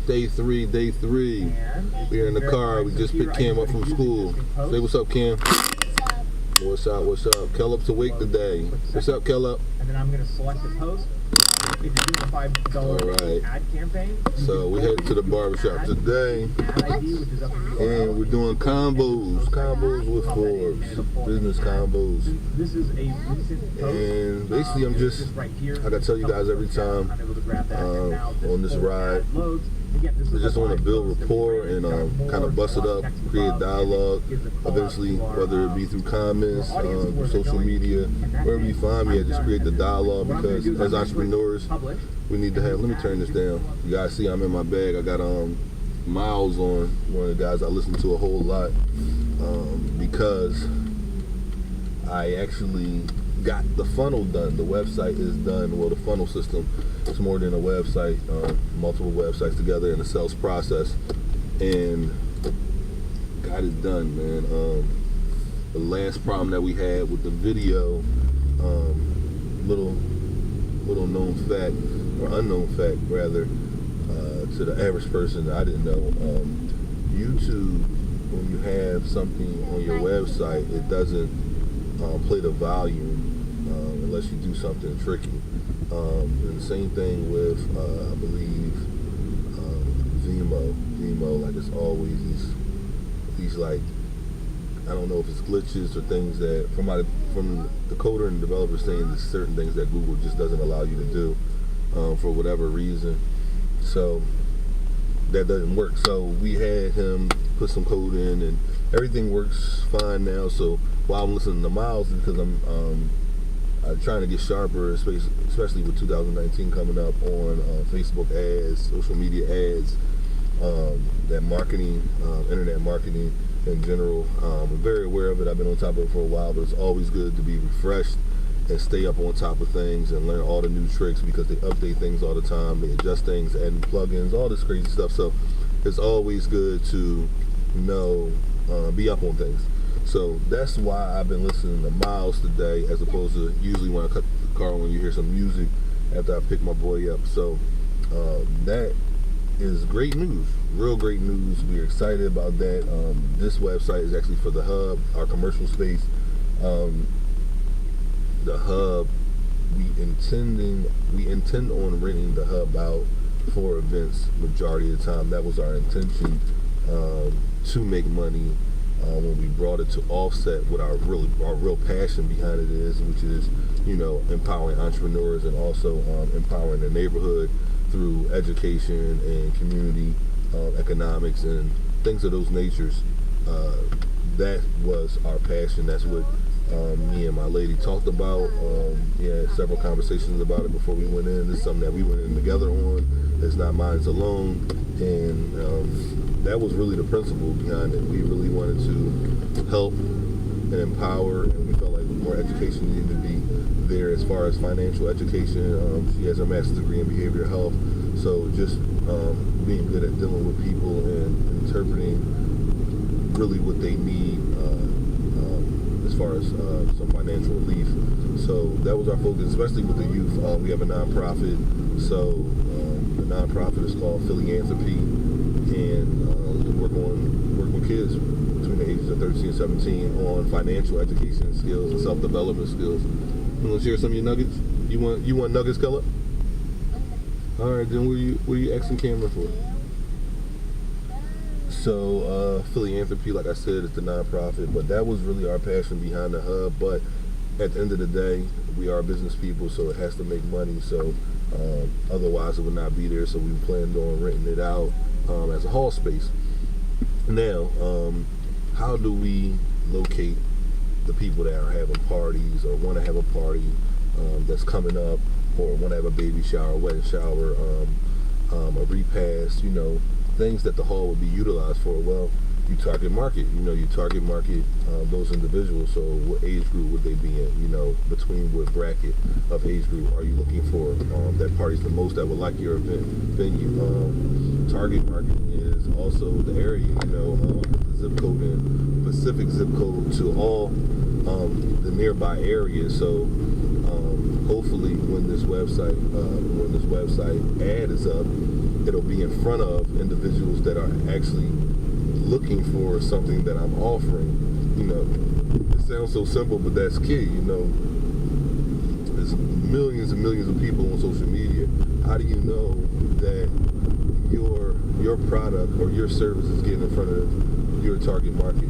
Day three. We're in the car. We just picked Cam up from school. Say what's up, Cam. What's up? Kellup's awake today. What's up, Kellup? And then I'm going to select the post. If you're doing a $5 ad campaign, so we headed to the barbershop today, and we're doing combos with Forbes, business combos. This is a recent post. And basically, I'm just, like I tell you guys every time on this ride, I just want to build rapport and kind of bust it up, create dialogue. Eventually, whether it be through comments, social media, wherever you find me, I just create the dialogue, because as entrepreneurs, we need to have. Let me turn this down. You guys see, I'm in my bag. I got Miles on, one of the guys I listen to a whole lot, because I actually got the funnel done. The website is done. Well, the funnel system, it's more than a website, multiple websites together in the sales process, and got it done, man. The last problem that we had with the video, little known fact, or unknown fact rather, to the average person I didn't know, YouTube, when you have something on your website, it doesn't play the volume unless you do something tricky. And the same thing with, I believe, Vimeo, like it's always these like, I don't know if it's glitches or things that, from the coder and developer saying there's certain things that Google just doesn't allow you to do for whatever reason. So that doesn't work. So we had him put some code in, and everything works fine now. So while I'm listening to Miles, because I'm trying to get sharper, especially with 2019 coming up, on Facebook ads, social media ads, that marketing, internet marketing in general. I'm very aware of it. I've been on top of it for a while, but it's always good to be refreshed and stay up on top of things and learn all the new tricks, because they update things all the time. They adjust things, adding plugins, all this crazy stuff. So it's always good to know, be up on things. So that's why I've been listening to Miles today, as opposed to usually when I cut the car, when you hear some music after I pick my boy up. So that is great news, real great news. We're excited about that. This website is actually for the hub, our commercial space. The hub, we intend on renting the hub out for events majority of the time. That was our intention, to make money. When we brought it to offset what our real passion behind it is, which is, empowering entrepreneurs and also empowering the neighborhood through education and community economics and things of those natures. That was our passion. That's what me and my lady talked about. We had several conversations about it before we went in. This is something that we went in together on. It's not mine alone. And that was really the principle behind it. We really wanted to help and empower, and we felt like more education needed to be there as far as financial education. She has her master's degree in behavioral health, so just being good at dealing with people and interpreting really what they need as far as some financial relief. So that was our focus, especially with the youth. We have a nonprofit, so the nonprofit is called Philanthropy, and we work with kids between the ages of 13 and 17 on financial education skills and self-development skills. You want to share some of your nuggets? You want nuggets, Kellup? All right, then what are you asking Cameron for? So Philanthropy, like I said, is the nonprofit, but that was really our passion behind the hub. But at the end of the day, we are business people, so it has to make money. So otherwise, it would not be there. So we planned on renting it out as a hall space. Now, how do we locate the people that are having parties or want to have a party that's coming up, or want to have a baby shower, wedding shower, a repast, things that the hall would be utilized for? Well, you target market. You target market those individuals. So what age group would they be in? Between what bracket of age group are you looking for that parties the most, that would like your event venue? Target marketing is also the area, the zip code and specific zip code to all the nearby areas. So hopefully when this website ad is up, it'll be in front of individuals that are actually looking for something that I'm offering. It sounds so simple, but that's key. There's millions and millions of people on social media. How do you know that your product or your service is getting in front of your target market?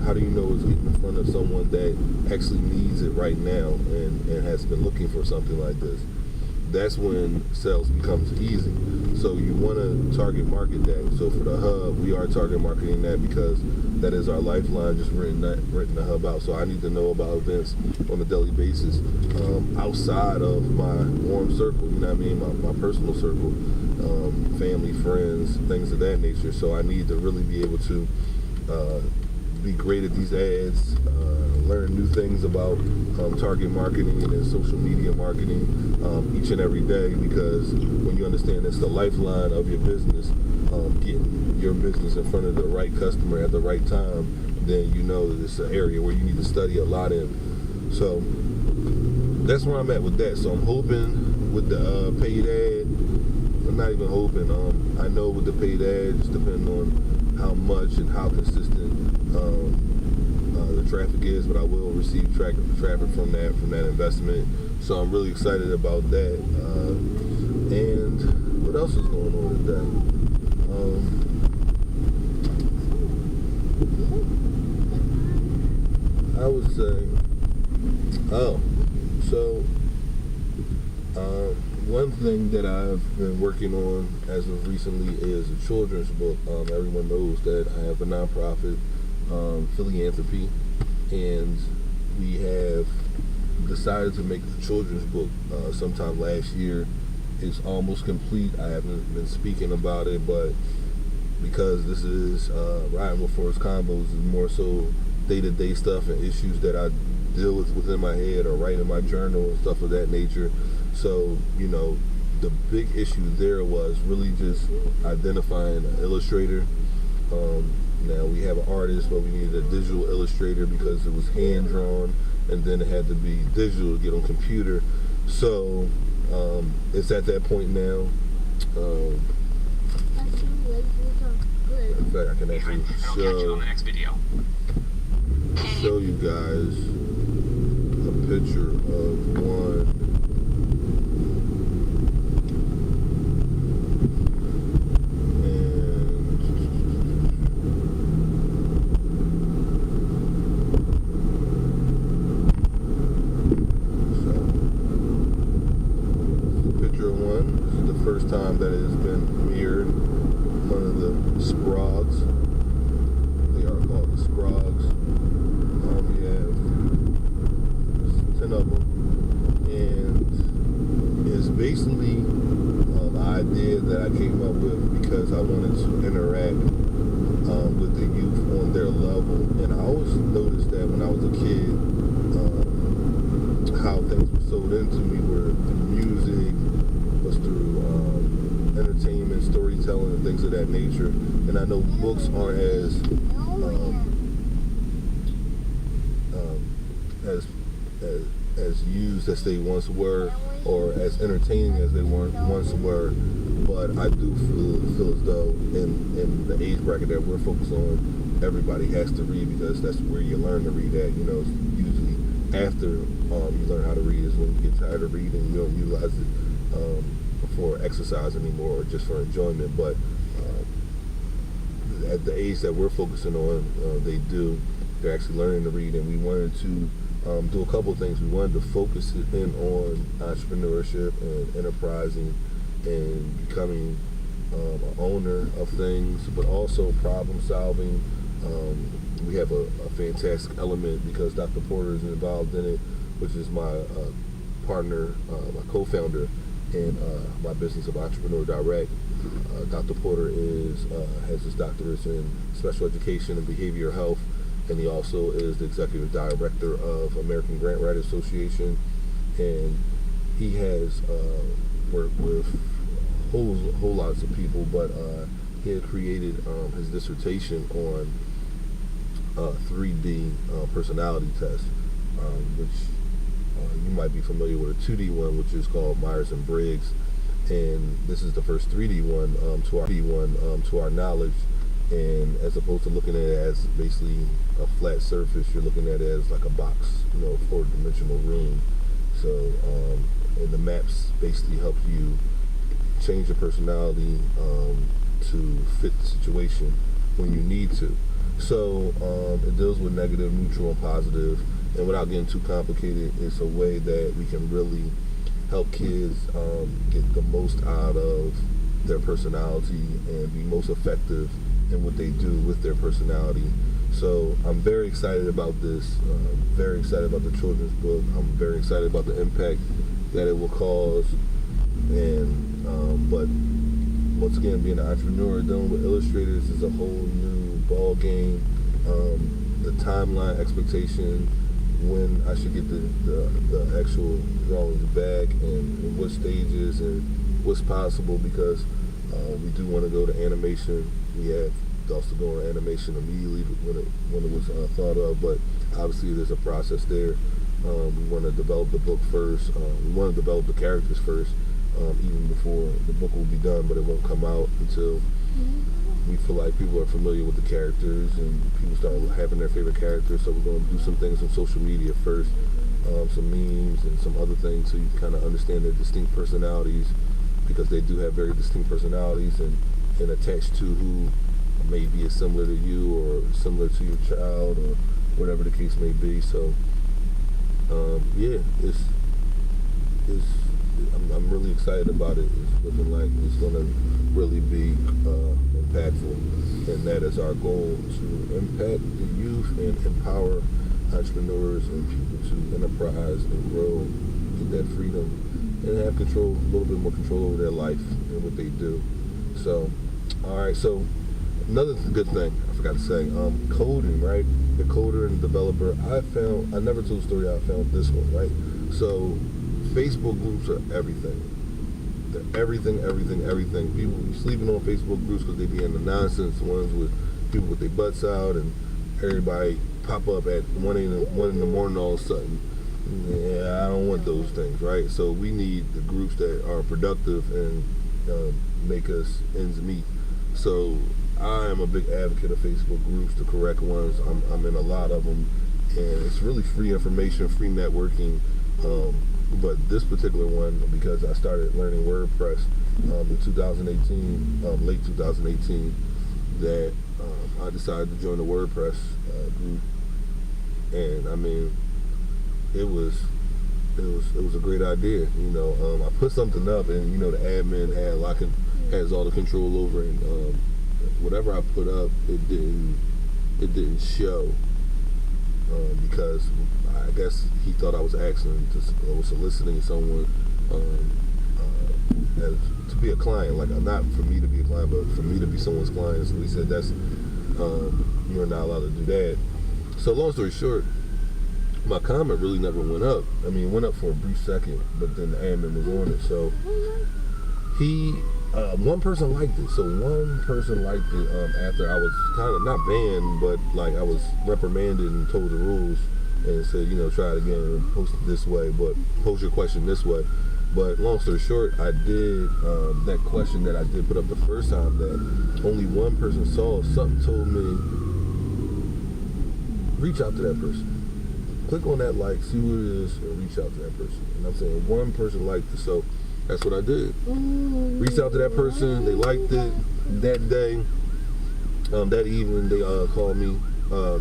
How do you know it's getting in front of someone that actually needs it right now and has been looking for something like this? That's when sales becomes easy. So you want to target market that. So for the hub, we are target marketing that because that is our lifeline, just renting the hub out. So I need to know about events on a daily basis outside of my warm circle, my personal circle, family, friends, things of that nature. So I need to really be able to be great at these ads, learn new things about target marketing and social media marketing each and every day, because when you understand it's the lifeline of your business, getting your business in front of the right customer at the right time, then you know that it's an area where you need to study a lot in. So that's where I'm at with that. So I'm hoping with the paid ad, I'm not even hoping, I know with the paid ad, just depending on how much and how consistent the traffic is, but I will receive traffic from that investment. So I'm really excited about that. And what else is going on today? I would say, one thing that I've been working on as of recently is a children's book. Everyone knows that I have a nonprofit, philanthropy, and we have decided to make the children's book sometime last year. It's almost complete. I haven't been speaking about it, but because this is Riding with Forbes Convos, is more so day-to-day stuff and issues that I deal with within my head or write in my journal and stuff of that nature. So, the big issue there was really just identifying an illustrator. Now we have an artist, but we needed a digital illustrator because it was hand-drawn, and then it had to be digital to get on computer. So it's at that point now. In fact, I can actually show you guys a picture of one. First time that it has been mirrored. One of the Scrogs. They are called the Scrogs. We have 10 of them. And it's basically an idea that I came up with because I wanted to interact with the youth on their level. And I always noticed that when I was a kid, how things were sold into me were through music, was through entertainment, storytelling, and things of that nature. And I know books aren't as used as they once were, or as entertaining as they once were. But I do feel as though in the age bracket that we're focused on, everybody has to read, because that's where you learn to read at. It's usually after you learn how to read is when you get tired of reading. You don't utilize it for exercise anymore, or just for enjoyment. But at the age that we're focusing on, they're actually learning to read. And we wanted to do a couple of things. We wanted to focus it in on entrepreneurship and enterprising and becoming an owner of things, but also problem solving. We have a fantastic element because Dr. Porter is involved in it, which is my partner, my co-founder in my business of Entrepreneur Direct. Dr. Porter has his doctorates in special education and behavioral health, and he also is the executive director of American Grant Writers Association, and he has worked with whole lots of people, but he had created his dissertation on 3D personality test, which you might be familiar with a 2D one, which is called Myers and Briggs. and this is the first 3D one to our knowledge. And as opposed to looking at it as basically a flat surface, you're looking at it as like a box, you know, 4-dimensional room. So, and the maps basically help you change your personality to fit the situation when you need to. So it deals with negative, neutral, and positive. And without getting too complicated, it's a way that we can really help kids get the most out of their personality and be most effective in what they do with their personality. So I'm very excited about this, very excited about the children's book. I'm very excited about the impact that it will cause. And but once again, being an entrepreneur, dealing with illustrators is a whole new ball game. The timeline expectation, when I should get the actual drawings back, and what stages and what's possible, because we do want to go to animation. We have thoughts to go on animation immediately when it was thought of, but obviously there's a process there. We want to develop the book first. We want to develop the characters first, even before the book will be done, but it won't come out until we feel like people are familiar with the characters and people start having their favorite characters. So we're going to do some things on social media first, some memes and some other things, so you kind of understand their distinct personalities, because they do have very distinct personalities, and attached to who maybe is similar to you or similar to your child or whatever the case may be. So yeah, I'm really excited about it. It's looking like it's going to really be impactful, and that is our goal, to impact the youth and empower entrepreneurs and people to enterprise and grow, get that freedom, and have control, a little bit more control over their life and what they do. So, all right, so another good thing I forgot to say, coding, right? The coder and developer, I never told the story how I found this one, right? So Facebook groups are everything. They're everything. People sleeping on Facebook groups because they be in the nonsense ones with people with their butts out, and everybody pop up at 1 in the morning all of a sudden. Yeah, I don't want those things, right? So we need the groups that are productive and make us ends meet. So I am a big advocate of Facebook groups, the correct ones. I'm in a lot of them, and it's really free information, free networking. But this particular one, because I started learning WordPress in 2018, late 2018, that I decided to join the WordPress group, and I mean, it was a great idea. You know, I put something up, and you know, the admin has all the control over it. And whatever I put up, it didn't show, because I guess he thought I was asking or soliciting someone to be a client, like not for me to be a client, but for me to be someone's client. So he said that's you're not allowed to do that. So long story short, my comment really never went up. I mean, it went up for a brief second, but then the admin was on it. So one person liked it. So one person liked it after I was kind of not banned, but like I was reprimanded and told the rules, and said, you know, try it again and post it this way, but post your question this way. But long story short, I did that question that I did put up the first time that only one person saw. Something told me, reach out to that person. Click on that like, see who it is, and reach out to that person. And I'm saying one person liked it, so that's what I did. Reached out to that person, they liked it that day. That evening, they called me.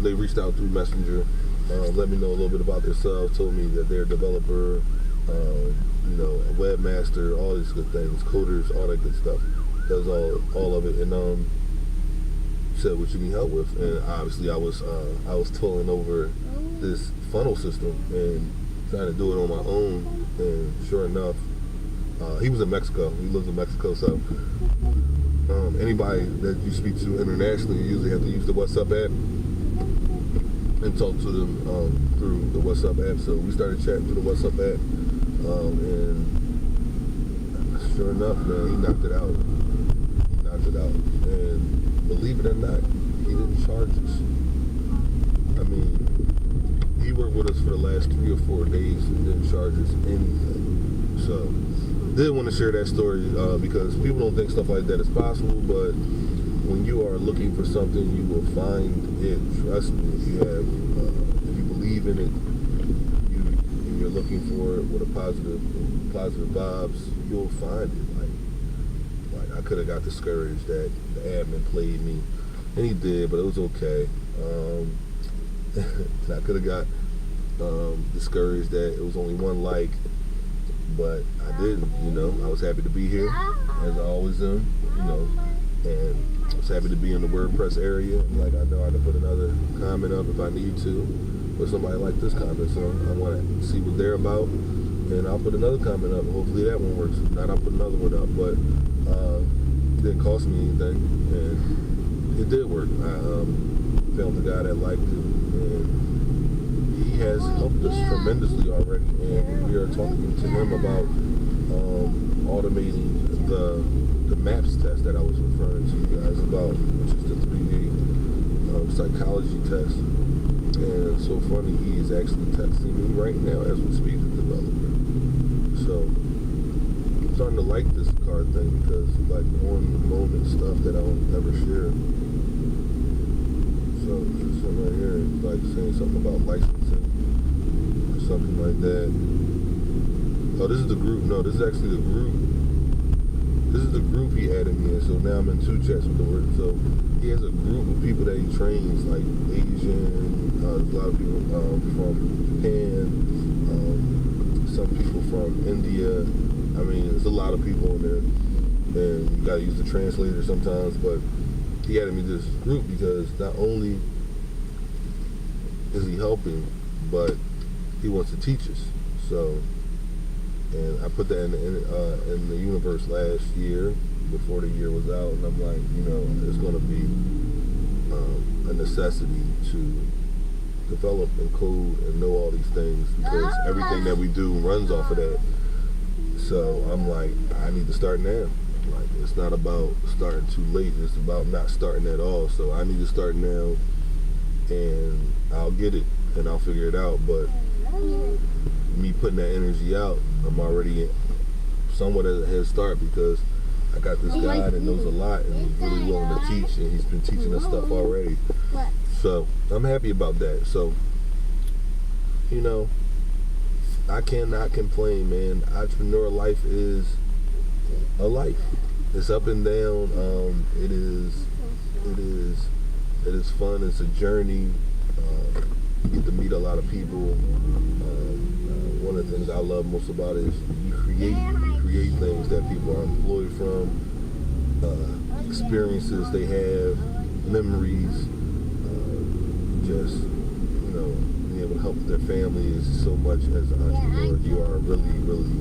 They reached out through Messenger, let me know a little bit about themselves, told me that they're a developer, you know, a webmaster, all these good things, coders, all that good stuff. That was all of it, and said what you need help with. And obviously, I was toiling over this funnel system and trying to do it on my own. And sure enough, he was in Mexico. He lives in Mexico, so anybody that you speak to internationally, you usually have to use the WhatsApp app and talk to them through the WhatsApp app. So we started chatting through the WhatsApp app, and sure enough, man, he knocked it out. And believe it or not, he didn't charge us. I mean, he worked with us for the last 3 or 4 days and didn't charge us anything. So did want to share that story because people don't think stuff like that is possible, but when you are looking for something, you will find it. Trust me. If you have, if you believe in it, and you're looking for it with a positive vibes, you'll find it. Like I could have got discouraged that the admin played me, and he did, but it was okay. I could have got discouraged that it was only one like, but I didn't. I was happy to be here, as I always am. And I was happy to be in the WordPress area. Like I know I can put another comment up if I need to, but somebody like this comment, so I want to see what they're about, and I'll put another comment up. Hopefully that one works. If not, I'll put another one up. But it didn't cost me anything, and it did work. I found the guy that liked it, and he has helped us tremendously already. And we are talking to him about automating the MAPS test that I was referring to you guys about, which is the 3D psychology test. And it's so funny, he is actually texting me right now as we speak, the developer. So I'm starting to like this card thing because like on the moment stuff that I don't ever share. So this one right here is like saying something about licensing or something like that. Oh, this is the group. No, this is actually the group. This is the group he added me in, so now I'm in 2 chats with the word. So he has a group of people that he trains, like Asian, there's a lot of people from Japan, some people from India. I mean, there's a lot of people in there, and you gotta use the translator sometimes, but he added me to this group because not only is he helping, but he wants to teach us. So, and I put that in the universe last year before the year was out, and I'm like, it's going to be a necessity to develop and code and know all these things because everything that we do runs off of that. So I'm like, I need to start now. Like, it's not about starting too late, it's about not starting at all. So I need to start now, and I'll get it and I'll figure it out. But me putting that energy out, I'm already somewhat at a head start because I got this guy that knows a lot and he's really willing to teach, and he's been teaching us stuff already. So I'm happy about that. So I cannot complain, man. Entrepreneur life is a life. It's up and down. It is fun. It's a journey. You get to meet a lot of people. One of the things I love most about it is you create things that people are employed from, experiences they have, memories, just being able to help their families so much. As an entrepreneur, you are really, really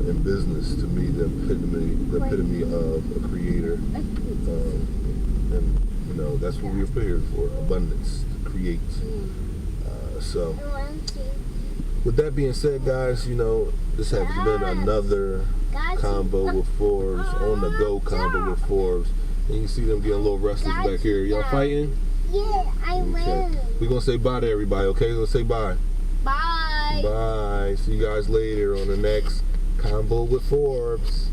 in business. To me, the epitome of a creator, and that's what we were prepared for: abundance, to create. So with that being said, guys, this has been another Convo with Forbes, on the go Convo with Forbes. And you see them getting a little restless back here. Y'all fighting? Yeah, I will. We're going to say bye to everybody, okay? We're going to say bye. Bye. Bye. See you guys later on the next Convo with Forbes.